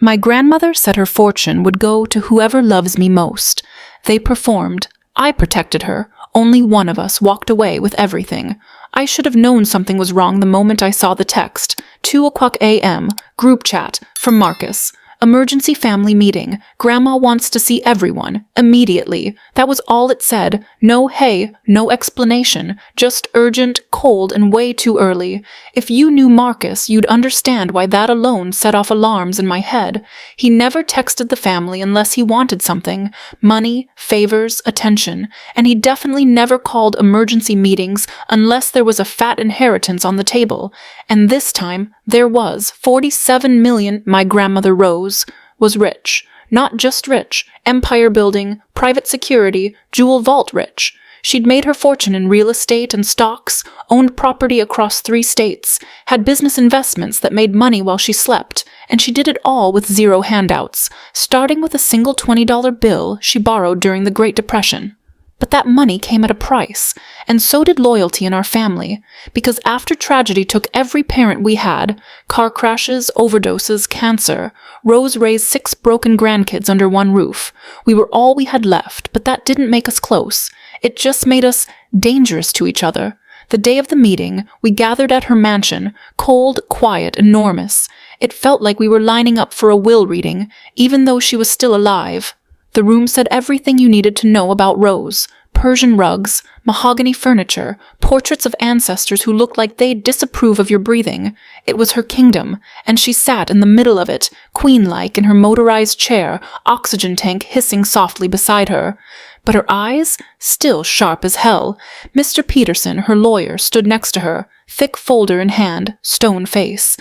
My grandmother said her fortune would go to whoever loves me most. They performed. I protected her. Only one of us walked away with everything. I should have known something was wrong the moment I saw the text. 2:00 a.m. Group chat from Marcus. Emergency family meeting. Grandma wants to see everyone. Immediately. That was all it said. No hey, no explanation. Just urgent, cold, and way too early. If you knew Marcus, you'd understand why that alone set off alarms in my head. He never texted the family unless he wanted something. Money, favors, attention. And he definitely never called emergency meetings unless there was a fat inheritance on the table. And this time, there was 47 million. My grandmother Rose was rich. Not just rich. Empire building, private security, jewel vault rich. She'd made her fortune in real estate and stocks, owned property across 3 states, had business investments that made money while she slept, and she did it all with 0 handouts, starting with a single $20 bill she borrowed during the Great Depression. But that money came at a price, and so did loyalty in our family, because after tragedy took every parent we had, car crashes, overdoses, cancer, Rose raised 6 broken grandkids under one roof. We were all we had left, but that didn't make us close. It just made us dangerous to each other. The day of the meeting, we gathered at her mansion, cold, quiet, enormous. It felt like we were lining up for a will reading, even though she was still alive. The room said everything you needed to know about Rose. Persian rugs, mahogany furniture, portraits of ancestors who looked like they'd disapprove of your breathing. It was her kingdom, and she sat in the middle of it, queen-like in her motorized chair, oxygen tank hissing softly beside her. But her eyes? Still sharp as hell. Mr. Peterson, her lawyer, stood next to her, thick folder in hand, stone face.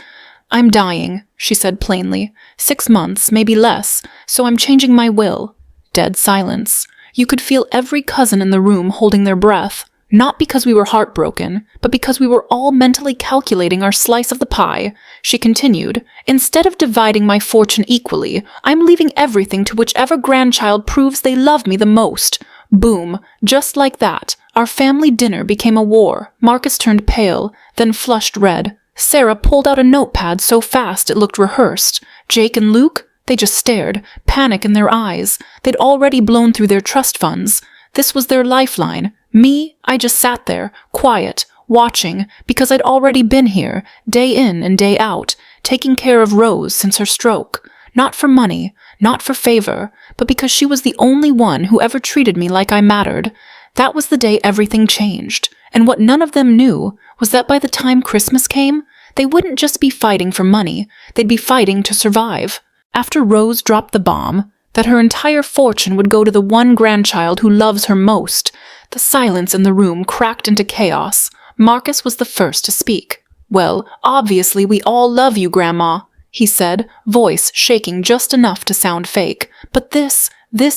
"I'm dying," she said plainly. 6 months, maybe less, so I'm changing my will. Dead silence. You could feel every cousin in the room holding their breath, not because we were heartbroken, but because we were all mentally calculating our slice of the pie. She continued, "Instead of dividing my fortune equally, I'm leaving everything to whichever grandchild proves they love me the most." Boom. Just like that, our family dinner became a war. Marcus turned pale, then flushed red. Sarah pulled out a notepad so fast it looked rehearsed. Jake and Luke? They just stared, panic in their eyes. They'd already blown through their trust funds. This was their lifeline. Me, I just sat there, quiet, watching, because I'd already been here, day in and day out, taking care of Rose since her stroke. Not for money, not for favor, but because she was the only one who ever treated me like I mattered. That was the day everything changed. And what none of them knew was that by the time Christmas came, they wouldn't just be fighting for money, they'd be fighting to survive. After Rose dropped the bomb, that her entire fortune would go to the one grandchild who loves her most. The silence in the room cracked into chaos. Marcus was the first to speak. "Well, obviously we all love you, Grandma," he said, voice shaking just enough to sound fake. "But this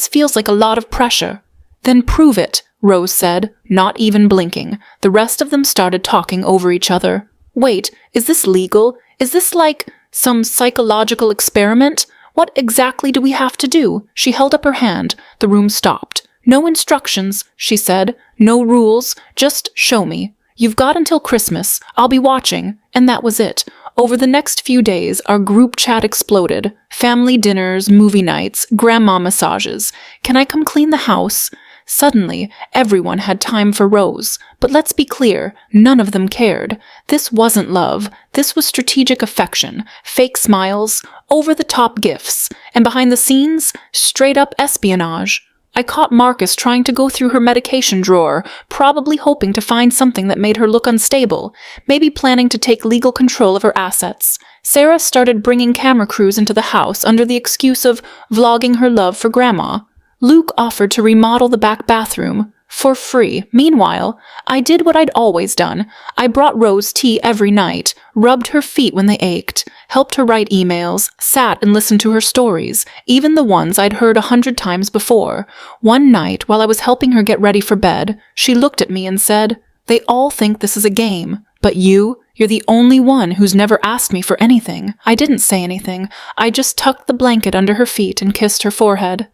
feels like a lot of pressure." "Then prove it," Rose said, not even blinking. The rest of them started talking over each other. "Wait, is this legal? Is this like some psychological experiment? What exactly do we have to do?" She held up her hand. The room stopped. "No instructions," she said. "No rules. Just show me. You've got until Christmas. I'll be watching." And that was it. Over the next few days, our group chat exploded. Family dinners, movie nights, grandma massages. "Can I come clean the house?" Suddenly, everyone had time for Rose. But let's be clear, none of them cared. This wasn't love. This was strategic affection, fake smiles, over-the-top gifts, and behind the scenes, straight-up espionage. I caught Marcus trying to go through her medication drawer, probably hoping to find something that made her look unstable, maybe planning to take legal control of her assets. Sarah started bringing camera crews into the house under the excuse of vlogging her love for Grandma. Luke offered to remodel the back bathroom for free. Meanwhile, I did what I'd always done. I brought Rose tea every night, rubbed her feet when they ached, helped her write emails, sat and listened to her stories, even the ones I'd heard 100 times before. One night, while I was helping her get ready for bed, she looked at me and said, "They all think this is a game, but you're the only one who's never asked me for anything." I didn't say anything. I just tucked the blanket under her feet and kissed her forehead.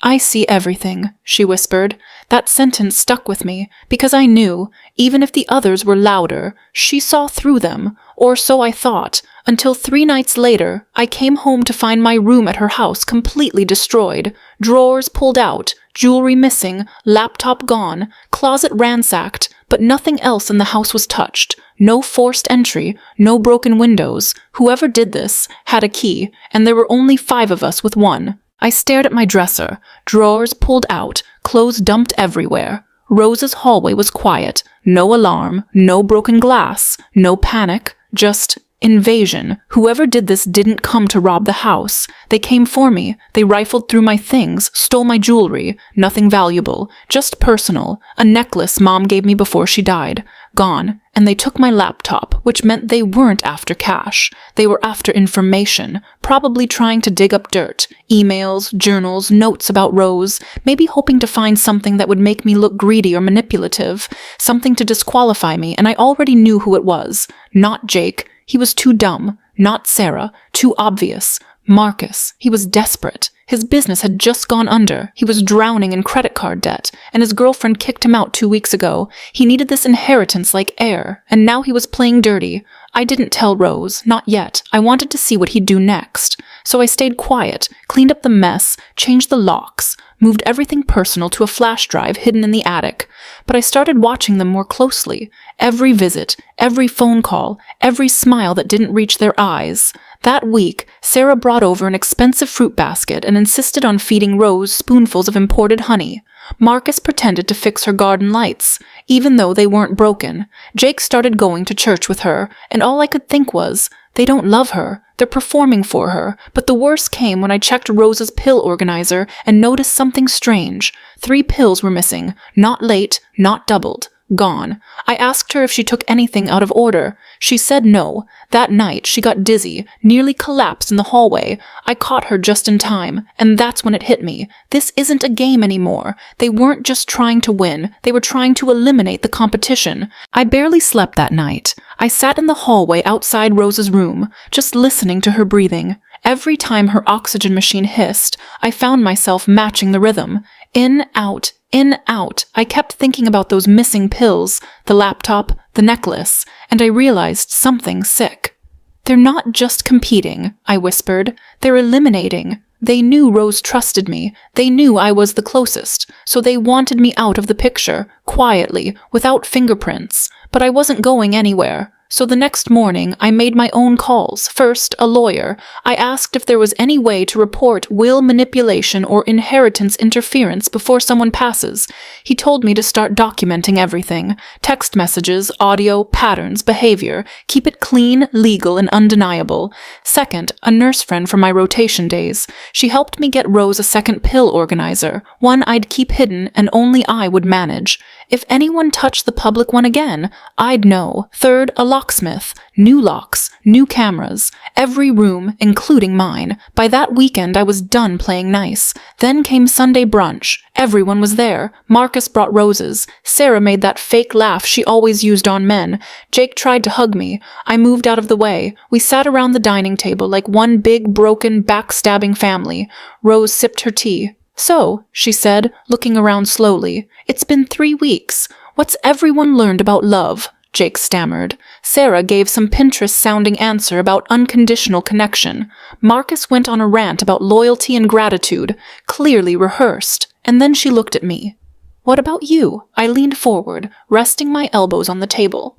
I see everything, she whispered. That sentence stuck with me, because I knew, even if the others were louder, she saw through them, or so I thought, until 3 nights later, I came home to find my room at her house completely destroyed, drawers pulled out, jewelry missing, laptop gone, closet ransacked, but nothing else in the house was touched. No forced entry, no broken windows. Whoever did this had a key, and there were only 5 of us with one. I stared at my dresser, drawers pulled out, clothes dumped everywhere. Rose's hallway was quiet, no alarm, no broken glass, no panic, just invasion. Whoever did this didn't come to rob the house. They came for me. They rifled through my things, stole my jewelry. Nothing valuable, just personal. A necklace Mom gave me before she died. Gone. And they took my laptop, which meant they weren't after cash. They were after information, probably trying to dig up dirt, emails, journals, notes about Rose, maybe hoping to find something that would make me look greedy or manipulative, something to disqualify me, and I already knew who it was. Not Jake. He was too dumb. Not Sarah. Too obvious. Marcus. He was desperate. His business had just gone under. He was drowning in credit card debt, and his girlfriend kicked him out 2 weeks ago. He needed this inheritance like air, and now he was playing dirty. I didn't tell Rose, not yet. I wanted to see what he'd do next. So I stayed quiet, cleaned up the mess, changed the locks, moved everything personal to a flash drive hidden in the attic. But I started watching them more closely. Every visit, every phone call, every smile that didn't reach their eyes. That week, Sarah brought over an expensive fruit basket and insisted on feeding Rose spoonfuls of imported honey. Marcus pretended to fix her garden lights, even though they weren't broken. Jake started going to church with her, and all I could think was, they don't love her. They're performing for her. But the worst came when I checked Rose's pill organizer and noticed something strange. 3 pills were missing, not late, not doubled. Gone. I asked her if she took anything out of order. She said no. That night, she got dizzy, nearly collapsed in the hallway. I caught her just in time, and that's when it hit me. This isn't a game anymore. They weren't just trying to win. They were trying to eliminate the competition. I barely slept that night. I sat in the hallway outside Rose's room, just listening to her breathing. Every time her oxygen machine hissed, I found myself matching the rhythm. In, out, in, out. I kept thinking about those missing pills, the laptop, the necklace, and I realized something sick. They're not just competing, I whispered. They're eliminating. They knew Rose trusted me. They knew I was the closest, so they wanted me out of the picture, quietly, without fingerprints. But I wasn't going anywhere. So the next morning, I made my own calls. First, a lawyer. I asked if there was any way to report will manipulation or inheritance interference before someone passes. He told me to start documenting everything. Text messages, audio, patterns, behavior. Keep it clean, legal, and undeniable. Second, a nurse friend from my rotation days. She helped me get Rose a second pill organizer, one I'd keep hidden and only I would manage. If anyone touched the public one again, I'd know. Third, a locksmith. New locks, new cameras. Every room, including mine. By that weekend, I was done playing nice. Then came Sunday brunch. Everyone was there. Marcus brought roses. Sarah made that fake laugh she always used on men. Jake tried to hug me. I moved out of the way. We sat around the dining table like one big, broken, backstabbing family. Rose sipped her tea. So, she said, looking around slowly, it's been 3 weeks. What's everyone learned about love? Jake stammered. Sarah gave some Pinterest-sounding answer about unconditional connection. Marcus went on a rant about loyalty and gratitude, clearly rehearsed. And then she looked at me. What about you? I leaned forward, resting my elbows on the table.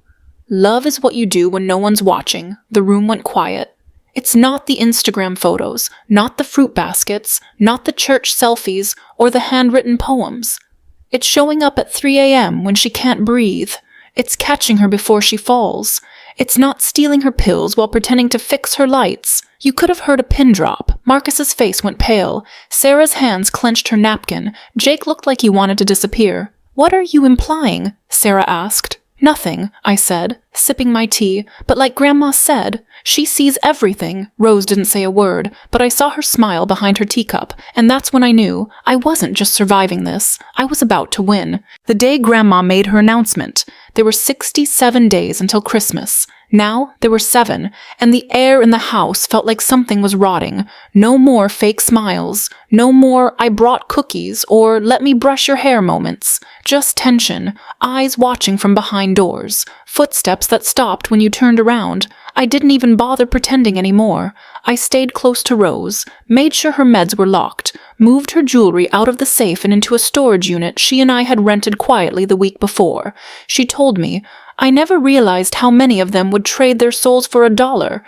Love is what you do when no one's watching. The room went quiet. It's not the Instagram photos, not the fruit baskets, not the church selfies, or the handwritten poems. It's showing up at 3 a.m. when she can't breathe. It's catching her before she falls. It's not stealing her pills while pretending to fix her lights. You could have heard a pin drop. Marcus's face went pale. Sarah's hands clenched her napkin. Jake looked like he wanted to disappear. What are you implying? Sarah asked. Nothing, I said, sipping my tea, but like Grandma said, she sees everything. Rose didn't say a word, but I saw her smile behind her teacup, and that's when I knew I wasn't just surviving this. I was about to win. The day Grandma made her announcement, there were 67 days until Christmas. Now there were 7, and the air in the house felt like something was rotting. No more fake smiles, No more "I brought cookies" or "let me brush your hair" moments. Just tension, eyes watching from behind doors, footsteps that stopped when you turned around. I didn't even bother pretending anymore. I stayed close to Rose, made sure her meds were locked, moved her jewelry out of the safe and into a storage unit she and I had rented quietly the week before. She told me, "I never realized how many of them would trade their souls for $1.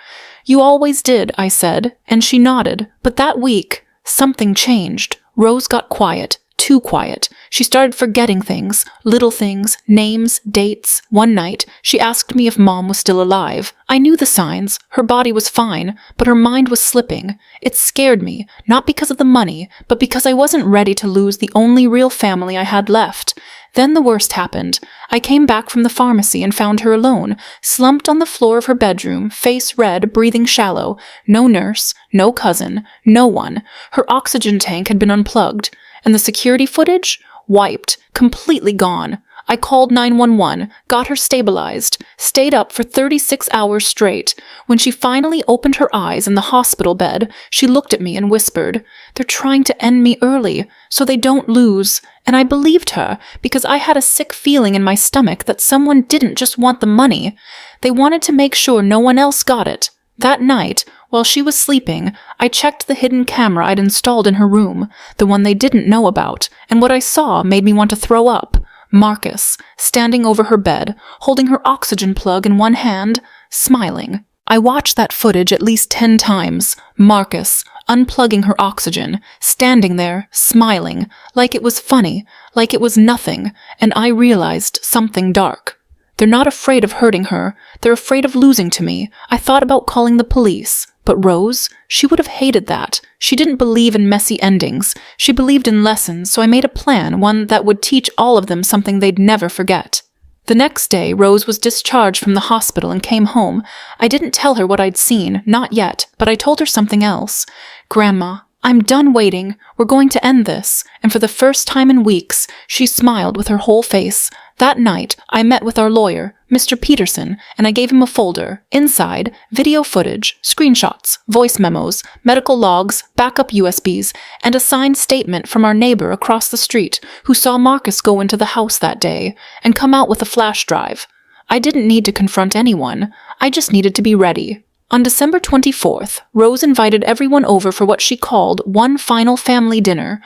"You always did," I said, and she nodded. But that week, something changed. Rose got quiet. Too quiet. She started forgetting things, little things, names, dates. One night, she asked me if Mom was still alive. I knew the signs. Her body was fine, but her mind was slipping. It scared me, not because of the money, but because I wasn't ready to lose the only real family I had left. Then the worst happened. I came back from the pharmacy and found her alone, slumped on the floor of her bedroom, face red, breathing shallow. No nurse, no cousin, no one. Her oxygen tank had been unplugged. And the security footage? Wiped. Completely gone. I called 911, got her stabilized, stayed up for 36 hours straight. When she finally opened her eyes in the hospital bed, she looked at me and whispered, "They're trying to end me early, so they don't lose." And I believed her, because I had a sick feeling in my stomach that someone didn't just want the money. They wanted to make sure no one else got it. That night, while she was sleeping, I checked the hidden camera I'd installed in her room, the one they didn't know about, and what I saw made me want to throw up. Marcus, standing over her bed, holding her oxygen plug in one hand, smiling. I watched that footage at least 10 times. Marcus, unplugging her oxygen, standing there, smiling, like it was funny, like it was nothing, and I realized something dark. They're not afraid of hurting her. They're afraid of losing to me. I thought about calling the police. But Rose, she would have hated that. She didn't believe in messy endings. She believed in lessons, so I made a plan, one that would teach all of them something they'd never forget. The next day, Rose was discharged from the hospital and came home. I didn't tell her what I'd seen, not yet, but I told her something else. "Grandma, I'm done waiting. We're going to end this." And for the first time in weeks, she smiled with her whole face. That night, I met with our lawyer, Mr. Peterson, and I gave him a folder. Inside, video footage, screenshots, voice memos, medical logs, backup USBs, and a signed statement from our neighbor across the street who saw Marcus go into the house that day and come out with a flash drive. I didn't need to confront anyone. I just needed to be ready. On December 24th, Rose invited everyone over for what she called one final family dinner.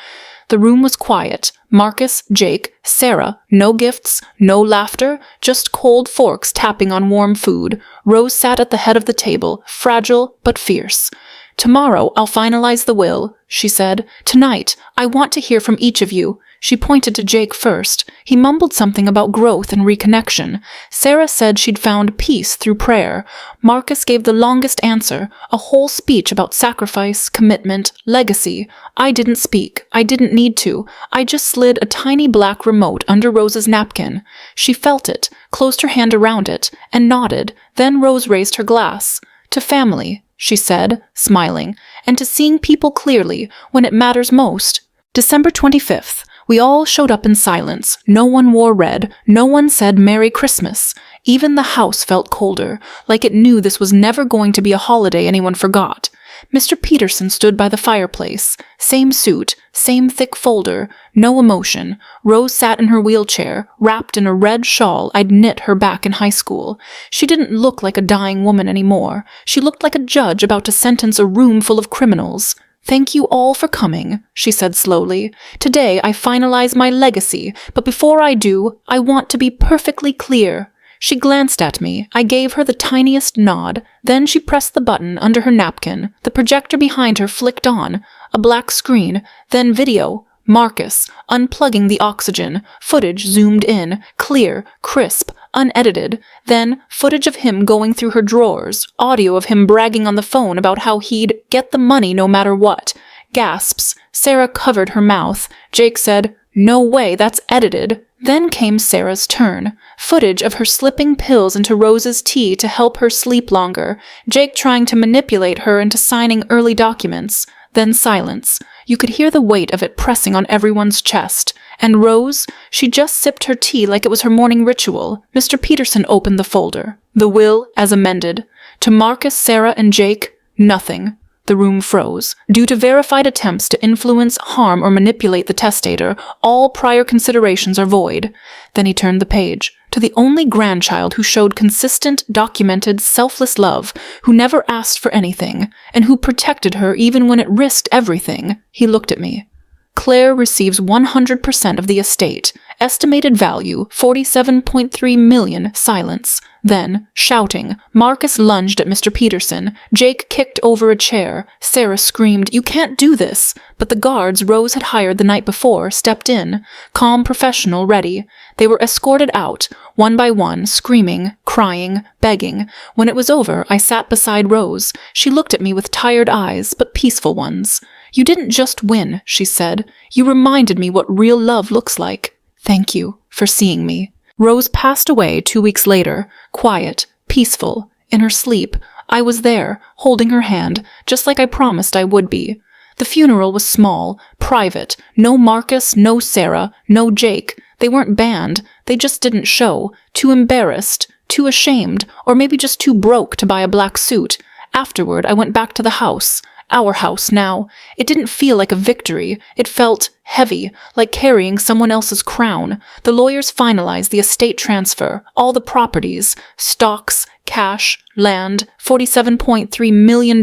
The room was quiet. Marcus, Jake, Sarah, no gifts, no laughter, just cold forks tapping on warm food. Rose sat at the head of the table, fragile but fierce. "Tomorrow I'll finalize the will," she said. "Tonight, I want to hear from each of you." She pointed to Jake first. He mumbled something about growth and reconnection. Sarah said she'd found peace through prayer. Marcus gave the longest answer, a whole speech about sacrifice, commitment, legacy. I didn't speak. I didn't need to. I just slid a tiny black remote under Rose's napkin. She felt it, closed her hand around it, and nodded. Then Rose raised her glass. "To family," she said, smiling, "and to seeing people clearly when it matters most." December 25th. We all showed up in silence. No one wore red. No one said Merry Christmas. Even the house felt colder, like it knew this was never going to be a holiday anyone forgot. Mr. Peterson stood by the fireplace. Same suit, same thick folder, no emotion. Rose sat in her wheelchair, wrapped in a red shawl I'd knit her back in high school. She didn't look like a dying woman anymore. She looked like a judge about to sentence a room full of criminals. "Thank you all for coming," she said slowly. "Today I finalize my legacy, but before I do, I want to be perfectly clear." She glanced at me. I gave her the tiniest nod. Then she pressed the button under her napkin. The projector behind her flicked on. A black screen. Then video. Marcus, unplugging the oxygen. Footage zoomed in. Clear, crisp, unedited. Then footage of him going through her drawers. Audio of him bragging on the phone about how he'd get the money no matter what. Gasps. Sarah covered her mouth. Jake said, "No way, that's edited." Then came Sarah's turn. Footage of her slipping pills into Rose's tea to help her sleep longer. Jake trying to manipulate her into signing early documents. Then silence. You could hear the weight of it pressing on everyone's chest. And Rose, she just sipped her tea like it was her morning ritual. Mr. Peterson opened the folder. The will as amended. To Marcus, Sarah, and Jake, nothing. The room froze. Due to verified attempts to influence, harm, or manipulate the testator, all prior considerations are void. Then he turned the page. To the only grandchild who showed consistent, documented, selfless love, who never asked for anything, and who protected her even when it risked everything, he looked at me. Claire receives 100% of the estate. Estimated value, $47.3 million. Silence. Then, shouting, Marcus lunged at Mr. Peterson. Jake kicked over a chair. Sarah screamed, "You can't do this!" But the guards Rose had hired the night before stepped in, calm, professional, ready. They were escorted out, one by one, screaming, crying, begging. When it was over, I sat beside Rose. She looked at me with tired eyes, but peaceful ones. "You didn't just win," she said. "You reminded me what real love looks like. Thank you for seeing me." Rose passed away 2 weeks later, quiet, peaceful, in her sleep. I was there, holding her hand, just like I promised I would be. The funeral was small, private. No Marcus, no Sarah, no Jake. They weren't banned. They just didn't show. Too embarrassed, too ashamed, or maybe just too broke to buy a black suit. Afterward, I went back to the house. Our house now. It didn't feel like a victory. It felt heavy, like carrying someone else's crown. The lawyers finalized the estate transfer, all the properties, stocks, cash, land, $47.3 million.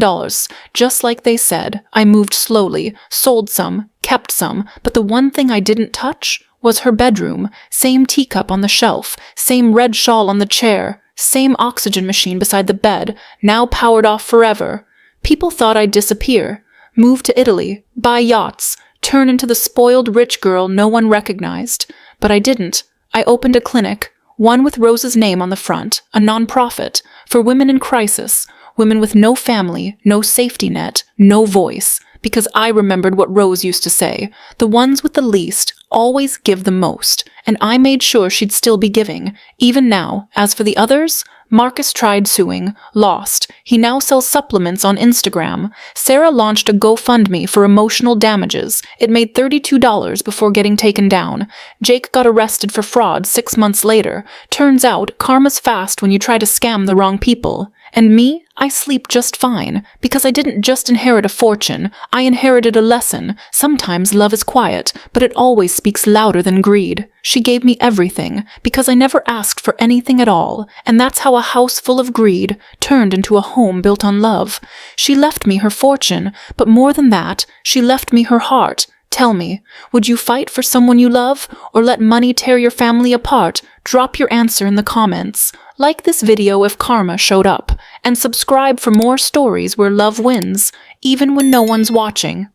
Just like they said, I moved slowly, sold some, kept some, but the one thing I didn't touch was her bedroom. Same teacup on the shelf, same red shawl on the chair, same oxygen machine beside the bed, now powered off forever. People thought I'd disappear, move to Italy, buy yachts, turn into the spoiled rich girl no one recognized. But I didn't. I opened a clinic, one with Rose's name on the front, a nonprofit, for women in crisis, women with no family, no safety net, no voice. Because I remembered what Rose used to say, the ones with the least always give the most, and I made sure she'd still be giving, even now. As for the others, Marcus tried suing, lost. He now sells supplements on Instagram. Sarah launched a GoFundMe for emotional damages. It made $32 before getting taken down. Jake got arrested for fraud 6 months later. Turns out, karma's fast when you try to scam the wrong people. And me? I sleep just fine, because I didn't just inherit a fortune, I inherited a lesson. Sometimes love is quiet, but it always speaks louder than greed. She gave me everything, because I never asked for anything at all, and that's how a house full of greed turned into a home built on love. She left me her fortune, but more than that, she left me her heart. Tell me, would you fight for someone you love, or let money tear your family apart? Drop your answer in the comments. Like this video if karma showed up, and subscribe for more stories where love wins, even when no one's watching.